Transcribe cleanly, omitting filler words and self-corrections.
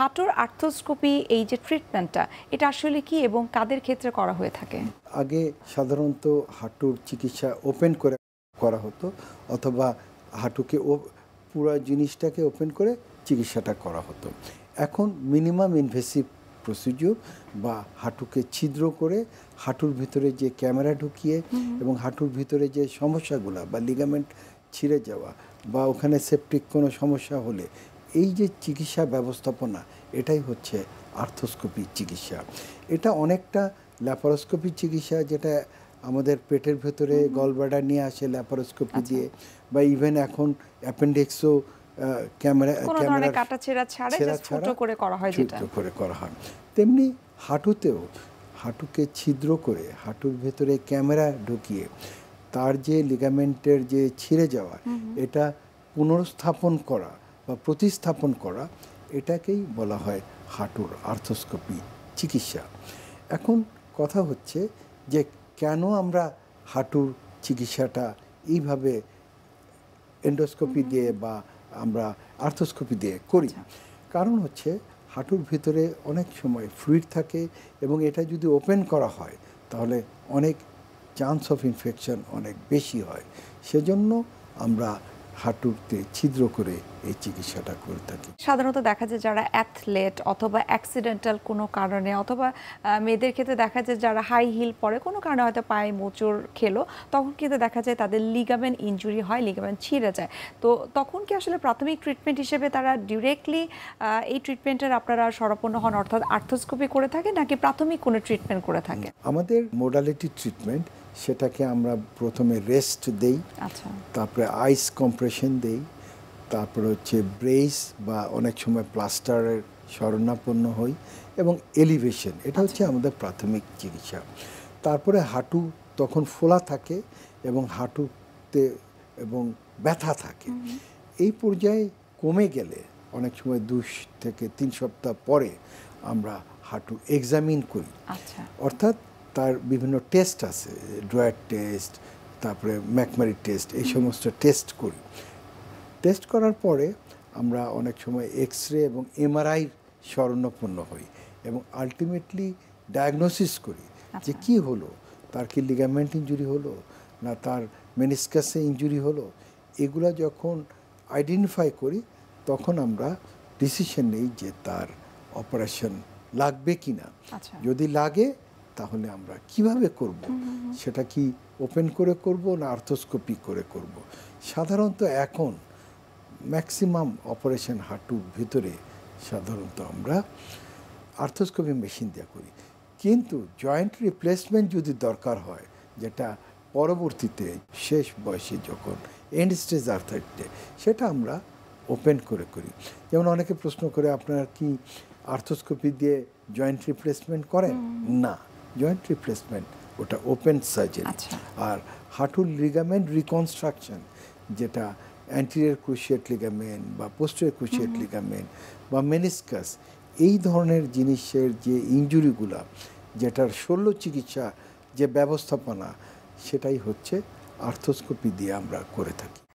হাঁটুর আর্থ্রোস্কোপি এই যে ট্রিটমেন্টটা এটা আসলে কি এবং কাদের ক্ষেত্রে করা হয়ে থাকে? আগে সাধারণত হাঁটুর চিকিৎসা ওপেন করে করা হতো, অথবা হাঁটুকে পুরো জিনিসটাকে ওপেন করে চিকিৎসাটা করা হতো। এখন মিনিমাম ইনভেসিভ প্রসিডিউর বা হাঁটুকে ছিদ্র করে হাঁটুর ভিতরে যে ক্যামেরা ঢুকিয়ে এবং হাঁটুর ভিতরে যে সমস্যাগুলো বা লিগামেন্ট ছিঁড়ে যাওয়া বা ওখানে সেপটিক কোনো সমস্যা হলে এই যে চিকিৎসা ব্যবস্থাপনা, এটাই হচ্ছে আর্থ্রোস্কোপি চিকিৎসা। এটা অনেকটা ল্যাপারোস্কোপি চিকিৎসা, যেটা আমাদের পেটের ভেতরে গলব্লাডার নিয়ে আসে ল্যাপারোস্কোপি দিয়ে, বা ইভেন এখন অ্যাপেন্ডিক্সও ক্যামেরা কাটাছেঁড়া ছাড়া ছোট করে করা হয়, যেটা ছোট করে করা হয়। তেমনি হাঁটুতেও হাঁটুকে ছিদ্র করে হাঁটুর ভেতরে ক্যামেরা ঢুকিয়ে তার যে লিগামেন্টের যে ছিঁড়ে যাওয়া, এটা পুনর্স্থাপন করা বা প্রতিস্থাপন করা, এটাকেই বলা হয় হাঁটুর আর্থ্রোস্কোপি চিকিৎসা। এখন কথা হচ্ছে যে কেন আমরা হাঁটুর চিকিৎসাটা এইভাবে এন্ডোস্কোপি দিয়ে বা আমরা আর্থ্রোস্কোপি দিয়ে করি। কারণ হচ্ছে হাঁটুর ভিতরে অনেক সময় ফ্লুইড থাকে এবং এটা যদি ওপেন করা হয় তাহলে অনেক চান্স অফ ইনফেকশন অনেক বেশি হয়। সেজন্য আমরা হাঁটুতে ছিদ্র করে এই চিকিৎসাটা করে থাকি। সাধারণত দেখা যায় যারা অ্যাথলেট অথবা অ্যাক্সিডেন্টাল কোনো কারণে, অথবা মেয়েদের ক্ষেত্রে দেখা যায় যারা হাই হিল পরে কোনো কারণে হয়তো পায়ে মোচড় খেলো, তখন কিন্তু দেখা যায় তাদের লিগামেন্ট ইনজুরি হয়, লিগামেন্ট ছিঁড়ে যায়। তো তখন কি আসলে প্রাথমিক ট্রিটমেন্ট হিসেবে তারা ডিরেক্টলি এই ট্রিটমেন্টের আপনারা শরণাপন্ন হন, অর্থাৎ আর্থ্রোস্কোপি করে থাকে, নাকি প্রাথমিক কোনো ট্রিটমেন্ট করে থাকে? আমাদের মোডালিটি ট্রিটমেন্ট, সেটাকে আমরা প্রথমে রেস্ট দেই, তারপরে আইস কম্প্রেশন দেই, তারপরে হচ্ছে ব্রেস বা অনেক সময় প্লাস্টারের শরণাপন্ন হই, এবং এলিভেশন, এটা হচ্ছে আমাদের প্রাথমিক চিকিৎসা। তারপরে হাঁটু তখন ফোলা থাকে এবং হাঁটুতে এবং ব্যথা থাকে। এই পর্যায়ে কমে গেলে অনেক সময় 2 থেকে 3 সপ্তাহ পরে আমরা হাঁটু এক্সামিন করি। অর্থাৎ তার বিভিন্ন টেস্ট আছে, ড্রয়ার টেস্ট, তারপরে ম্যাকমারি টেস্ট, এই সমস্ত টেস্ট করি। টেস্ট করার পরে আমরা অনেক সময় এক্স-রে এবং এমআরআই শরণাপন্ন হই এবং আলটিমেটলি ডায়াগনোসিস করি যে কি হলো, তার কি লিগামেন্ট ইনজুরি হলো না তার মেনিসকাসে ইনজুরি হলো। এগুলা যখন আইডেন্টিফাই করি তখন আমরা ডিসিশন নেই যে তার অপারেশন লাগবে কি না। যদি লাগে তাহলে আমরা কিভাবে করব, সেটা কি ওপেন করে করব না আর্থ্রোস্কোপি করে করব। সাধারণত এখন ম্যাক্সিমাম অপারেশন হাঁটুর ভিতরে সাধারণত আমরা আর্থ্রোস্কোপি মেশিন দিয়ে করি। কিন্তু জয়েন্ট রিপ্লেসমেন্ট যদি দরকার হয়, যেটা পরবর্তীতে শেষ বয়সে যখন এন্ড স্টেজ আর্থাইটিসে, সেটা আমরা ওপেন করে করি। যেমন অনেকে প্রশ্ন করে, আপনারা কি আর্থ্রোস্কোপি দিয়ে জয়েন্ট রিপ্লেসমেন্ট করেন? না, জয়েন্ট রিপ্লেসমেন্ট ওটা ওপেন সার্জারি। আর হাঁটুর লিগামেন্ট রিকনস্ট্রাকশন, যেটা অ্যান্টেরিয়র ক্রুশিয়েট লিগামেন্ট বা পোস্টেরিয়র ক্রুশিয়েট লিগামেন্ট বা মেনিসকাস, এই ধরনের জিনিসের যে ইনজুরিগুলা, যেটার শল্য চিকিৎসা যে ব্যবস্থাপনা, সেটাই হচ্ছে আর্থ্রোস্কোপি দিয়ে আমরা করে থাকি।